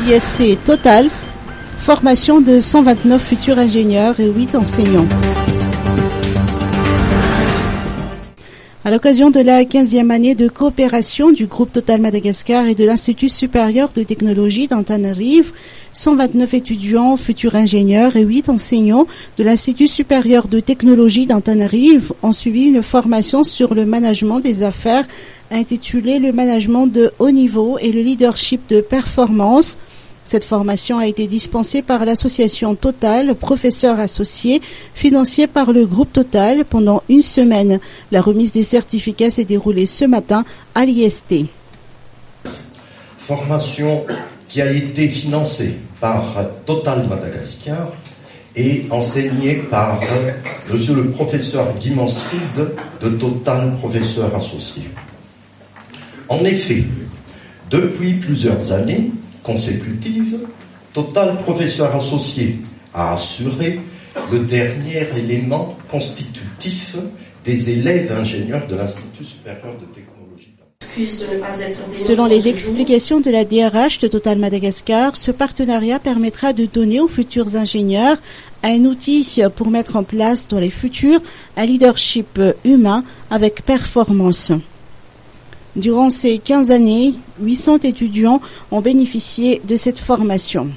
IST Total, formation de 129 futurs ingénieurs et 8 enseignants. À l'occasion de la 15e année de coopération du groupe Total Madagascar et de l'Institut supérieur de technologie d'Antananarivo, 129 étudiants, futurs ingénieurs et 8 enseignants de l'Institut supérieur de technologie d'Antananarivo ont suivi une formation sur le management des affaires intitulée Le management de haut niveau et le leadership de performance. Cette formation a été dispensée par l'association Total, professeurs associés, financée par le groupe Total pendant une semaine. La remise des certificats s'est déroulée ce matin à l'IST. Formation qui a été financée par Total Madagascar et enseignée par monsieur le professeur Guy Mansfield de Total, professeur associé. En effet, depuis plusieurs années consécutive, Total, professeur associé, a assuré le dernier élément constitutif des élèves ingénieurs de l'Institut supérieur de technologie. Selon les explications de la DRH de Total Madagascar, ce partenariat permettra de donner aux futurs ingénieurs un outil pour mettre en place dans les futurs un leadership humain avec performance. Durant ces 15 années, 800 étudiants ont bénéficié de cette formation.